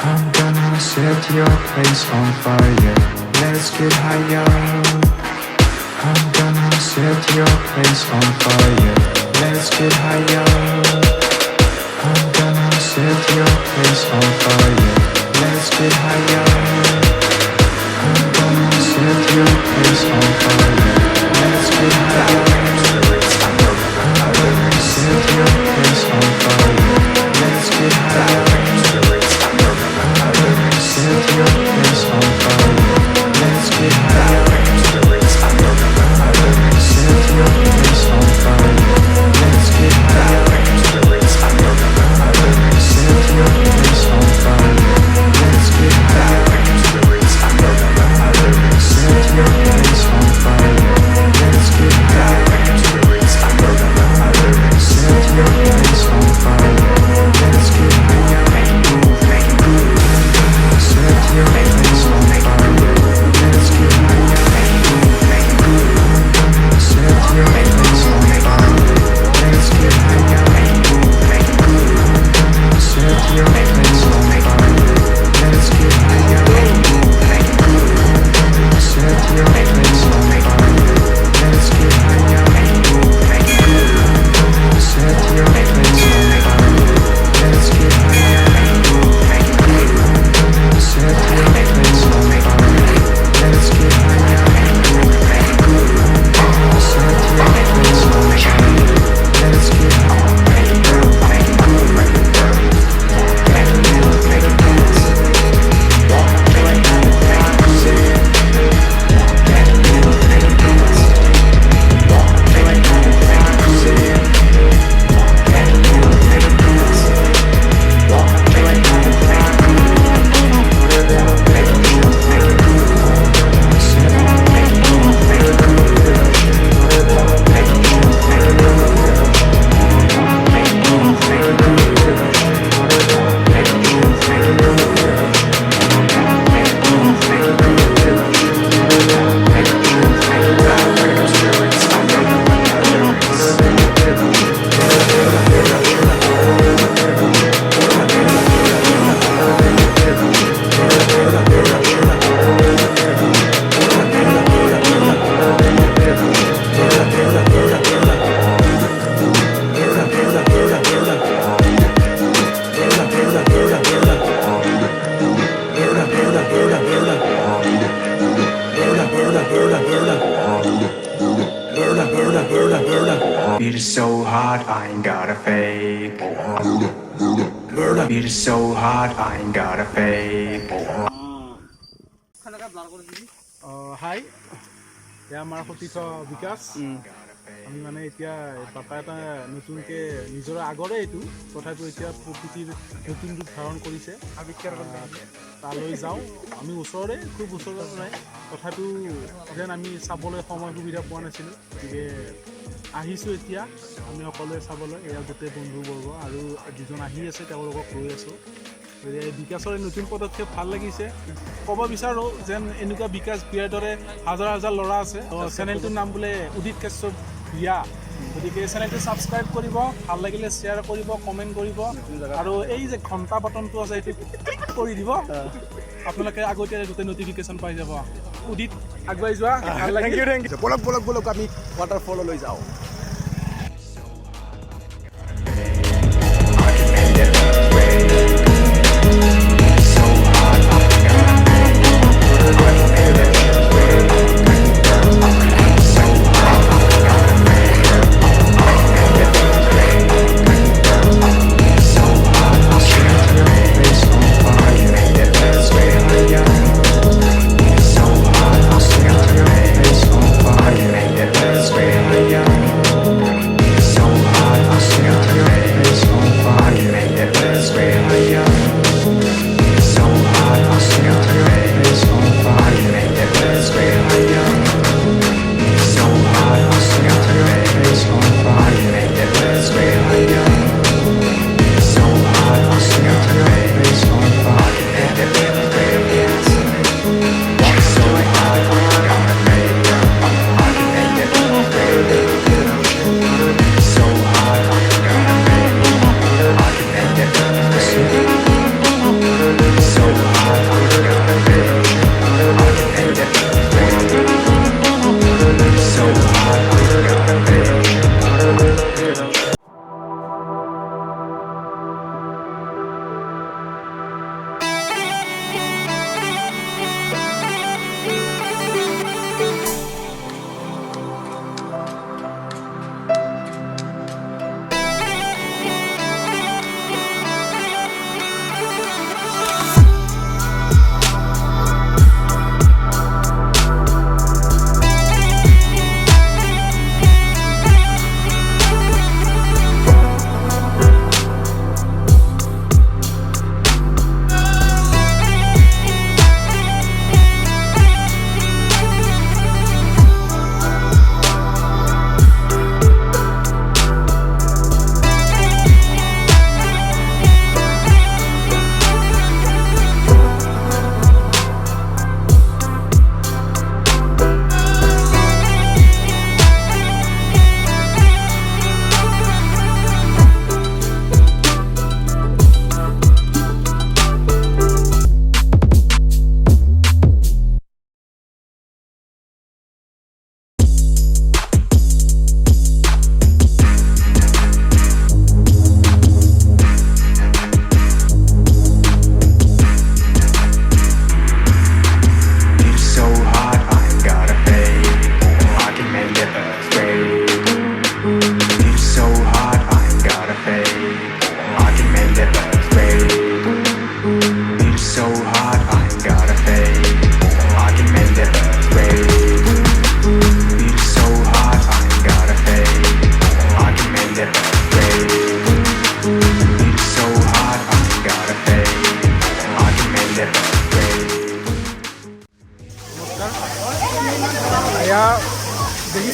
I'm gonna set your place on fire. Let's get higher. I'm gonna set your place on fire. Let's get higher. I'm gonna set your place on fire. Let's get higher. I'm gonna set your place on fire. Let's get higher. I'm gonna set your place on fire. Let's get higher. I'm gonna set your place on fire. Let's get higher. I'm gonna set your place on fire. Let's get higher. I'm gonna set your place on fire. Let's get higher. I'm gonna set your place on fire. Let's get higher. I'm gonna set your place on fire. Let's get higher. Set your place on fire. Let's get higher. Set your place on fire. Let's get higher. Set your place on fire. Let's get higher. Set your place on fire. Let's get higher. Set your place on fire. Let's get higher. Set your place on fire. Let's get higher. Set your place on fire. Let's get higher. Beat is so hot, I ain't got a fake. Beat is so hot, I ain't got a fake. Hi এয়া আমাৰ সতীৰ্থ বিকাশ আমি মানে এতিয়া পাপা এটা নতুনকৈ নিজৰ আগৰে এইটো তথাপিও এতিয়া প্ৰকৃতিৰ নতুন ৰূপ ধাৰণ কৰিছে তালৈ যাওঁ আমি ওচৰৰে খুব ওচৰত নাই তথাপিও যেন আমি চাবলৈ সময় সুবিধা পোৱা নাছিলোঁ গতিকে আহিছোঁ এতিয়া আমি সকলোৱে চাবলৈ এয়া গোটেই বন্ধুবৰ্গ আৰু যিজন আহি আছে তেওঁলোকক লৈ আছোঁ বিকাশৰ নতুন পদক্ষেপ ভাল লাগিছে ক'ব বিচাৰোঁ যেন এনেকুৱা বিকাশ বিয়াৰ দৰে হাজাৰ হাজাৰ ল'ৰা আছে চেনেলটোৰ নাম বোলে উদিত কাশ্যপ বিয়া গতিকে এই চেনেলটো ছাবস্ক্ৰাইব কৰিব ভাল লাগিলে শ্বেয়াৰ কৰিব কমেণ্ট কৰিব আৰু এই যে ঘণ্টা বাটনটো আছে সেইটো ক্লিক কৰি দিব আপোনালোকে আগতীয়াকৈ গোটেই নটিফিকেশ্যন পাই যাব উদিত আগুৱাই যোৱা ভাল লাগিল বলক আমি ৱাটাৰফললৈ যাওঁ Let's get higher.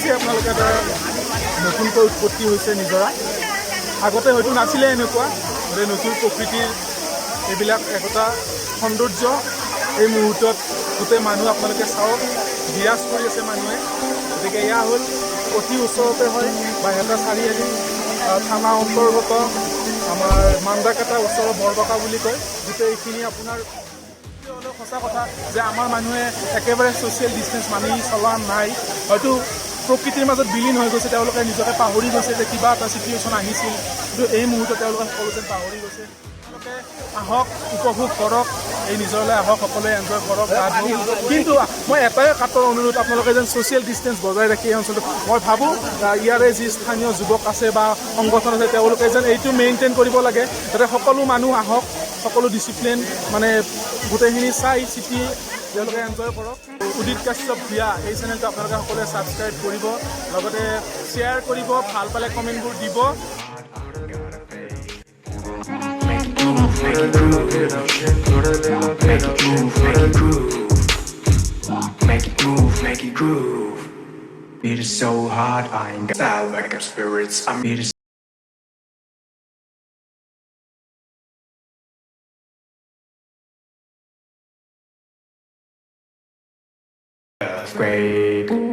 দেখিছে আপোনালোকে এটা নতুনকৈ উৎপত্তি হৈছে নিজৰা আগতে হয়তো নাছিলে এনেকুৱা গতিকে নতুন প্ৰকৃতিৰ এইবিলাক একোটা সৌন্দৰ্য এই মুহূৰ্তত গোটেই মানুহ আপোনালোকে চাওক বিৰাজ কৰি আছে মানুহে গতিকে এয়া হ'ল অতি ওচৰতে হয় বাইহাটা চাৰিআলি থানা অন্তৰ্গত আমাৰ মান্দাকাটা ওচৰৰ বৰবাকা বুলি কয় গোটেই এইখিনি আপোনাৰ হ'লেও সঁচা কথা যে আমাৰ মানুহে একেবাৰে ছ'চিয়েল ডিষ্টেঞ্চ মানি চলা নাই হয়তো প্ৰকৃতিৰ মাজত বিলীন হৈ গৈছে তেওঁলোকে নিজকে পাহৰি গৈছে যে কিবা এটা চিটুৱেশ্যন আহিছিল কিন্তু এই মুহূৰ্তত তেওঁলোকে সকলো যেন পাহৰি গৈছে তেওঁলোকে আহক উপভোগ কৰক এই নিজৰলৈ আহক সকলোৱে এনজয় কৰক কিন্তু মই এটাই কাটৰ অনুৰোধ আপোনালোকে যেন ছ'চিয়েল ডিষ্টেঞ্চ বজাই ৰাখি এই অঞ্চলটোত মই ভাবোঁ ইয়াৰে যি স্থানীয় যুৱক আছে বা সংগঠন আছে তেওঁলোকে যেন এইটো মেইনটেইন কৰিব লাগে যাতে সকলো মানুহ আহক সকলো ডিচিপ্লিন মানে গোটেইখিনি চাই চিটি তেওঁলোকে এনজয় কৰক উদিত কাশ্যপ ভূঞা এই চেনেলটো আপোনালোকে সকলোৱে ছাবস্ক্ৰাইব কৰিব লগতে শ্বেয়াৰ কৰিব ভাল পালে কমেণ্টবোৰ দিব Make it groove, make it groove. Beat is so hard, I ain't got style like I'm spirits. I'm beat is great.